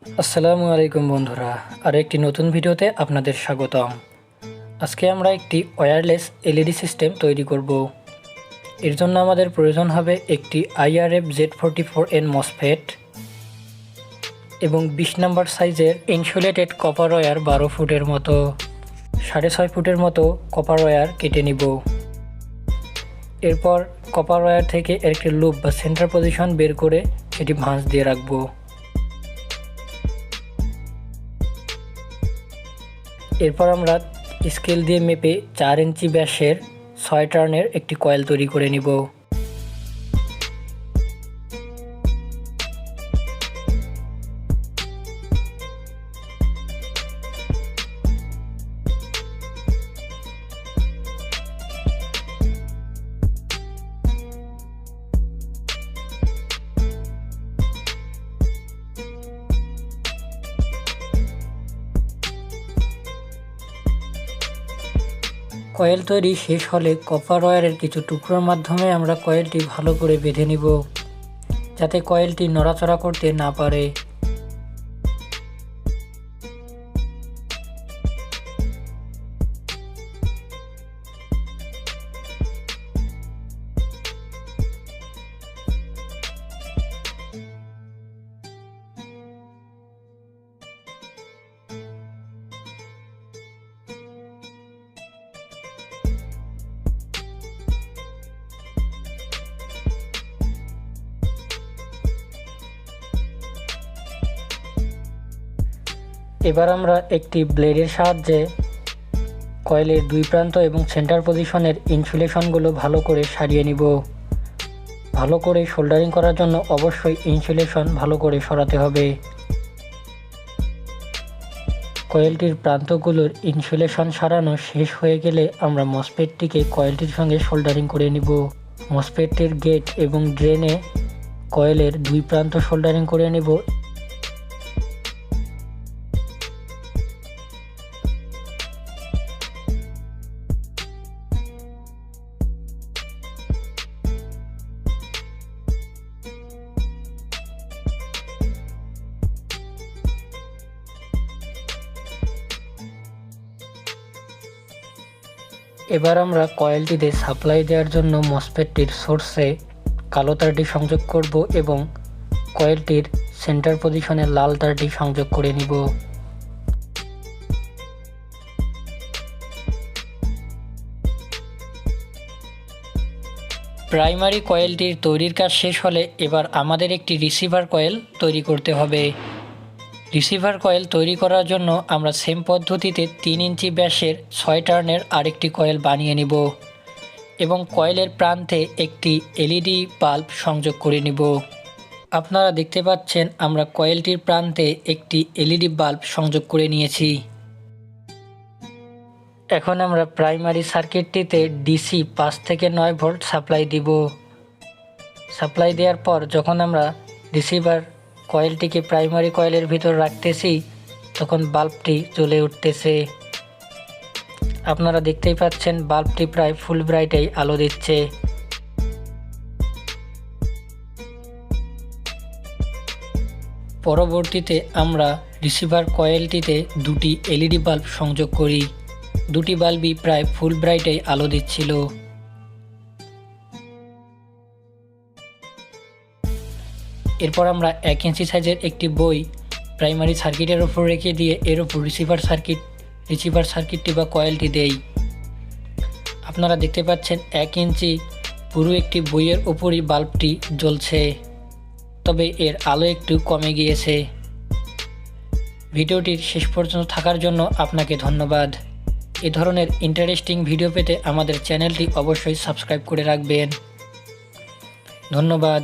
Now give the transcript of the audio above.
আসসালামু আলাইকুম বন্ধুরা, আরেকটি নতুন ভিডিওতে আপনাদের স্বাগতম। আজকে আমরা একটি ওয়্যারলেস এলইডি সিস্টেম তৈরি করব। এর জন্য আমাদের প্রয়োজন হবে একটি IRF Z44N মসফেট এবং 20 নম্বর সাইজের ইনসুলেটেড কপার ওয়্যার 12 ফুটের মতো, 6.5 ফুটের মতো কপার ওয়্যার কেটে নিব। এরপর কপার ওয়্যার থেকে একটি লুপ বা সেন্টার পজিশন বের করে সেটি ভাঁজ দিয়ে রাখব। এরপর আমরা স্কেল দিয়ে মেপে 4 ইঞ্চি ব্যাসের 6 টার্নের একটি কয়েল তৈরি করে নিব। কয়েল তৈরি শেষ হলে কপার ওয়্যারের কিছু টুকরোর মাধ্যমে আমরা কয়েলটি ভালো করে বেঁধে নিব, যাতে কয়েলটি নড়াচড়া করতে না পারে। এবার আমরা একটি ব্লেডের সাহায্যে কয়েলের দুই প্রান্ত এবং সেন্টার পজিশনের ইনসুলেশনগুলো ভালো করে সারিয়ে নিব। ভালো করে সোল্ডারিং করার জন্য অবশ্যই ইনসুলেশন ভালো করে সরাতে হবে। কয়েলটির প্রান্তগুলোর ইনসুলেশন সারানো শেষ হয়ে গেলে আমরা মসফেটটিকে কয়েলটির সঙ্গে সোল্ডারিং করে নিব। মসফেটটির গেট এবং ড্রেনে কয়েলের দুই প্রান্ত সোল্ডারিং করে নিব। এবার আমরা কয়েলটিতে সাপ্লাই দেওয়ার জন্য মসফেটটির সোর্সে কালো তারটি সংযোগ করব এবং কয়েলটির সেন্টার পজিশনে লাল তারটি সংযোগ করে নিব। প্রাইমারি কয়েলটির তৈরির কাজ শেষ হলে এবার আমাদের একটি রিসিভার কয়েল তৈরি করতে হবে। রিসিভার কয়েল তৈরি করার জন্য আমরা সেম পদ্ধতিতে 3 ইঞ্চি ব্যাসের 6 টার্নের আরেকটি কয়েল বানিয়ে নিব এবং কয়েলের প্রান্তে একটি এলইডি বাল্ব সংযোগ করে নিব। আপনারা দেখতে পাচ্ছেন আমরা কয়েলটির প্রান্তে একটি এলইডি বাল্ব সংযোগ করে নিয়েছি। এখন আমরা প্রাইমারি সার্কিটটিতে ডিসি 5 থেকে 9 ভোল্ট সাপ্লাই দিব। সাপ্লাই দেওয়ার পর যখন আমরা রিসিভার কয়েলটিকে প্রাইমারি কয়েলের ভিতর রাখতেছি তখন বাল্বটি জ্বলে উঠতেছে। আপনারা দেখতেই পাচ্ছেন বাল্বটি প্রায় ফুল ব্রাইটেই আলো দিচ্ছে। পরবর্তীতে আমরা রিসিভার কয়েলটিতে দুটি এলইডি বাল্ব সংযোগ করি। দুটি বাল্বই প্রায় ফুল ব্রাইটেই আলো দিচ্ছিল। এরপর আমরা 1 ইঞ্চি সাইজের একটি বই প্রাইমারি সার্কিটের ওপর রেখে দিয়ে এর ওপর রিসিভার সার্কিটটি বা কয়েলটি দেই। আপনারা দেখতে পাচ্ছেন 1 ইঞ্চি পুরো একটি বইয়ের ওপরই বাল্বটি জ্বলছে, তবে এর আলো একটু কমে গিয়েছে। ভিডিওটির শেষ পর্যন্ত থাকার জন্য আপনাকে ধন্যবাদ। এ ধরনের ইন্টারেস্টিং ভিডিও পেতে আমাদের চ্যানেলটি অবশ্যই সাবস্ক্রাইব করে রাখবেন। ধন্যবাদ।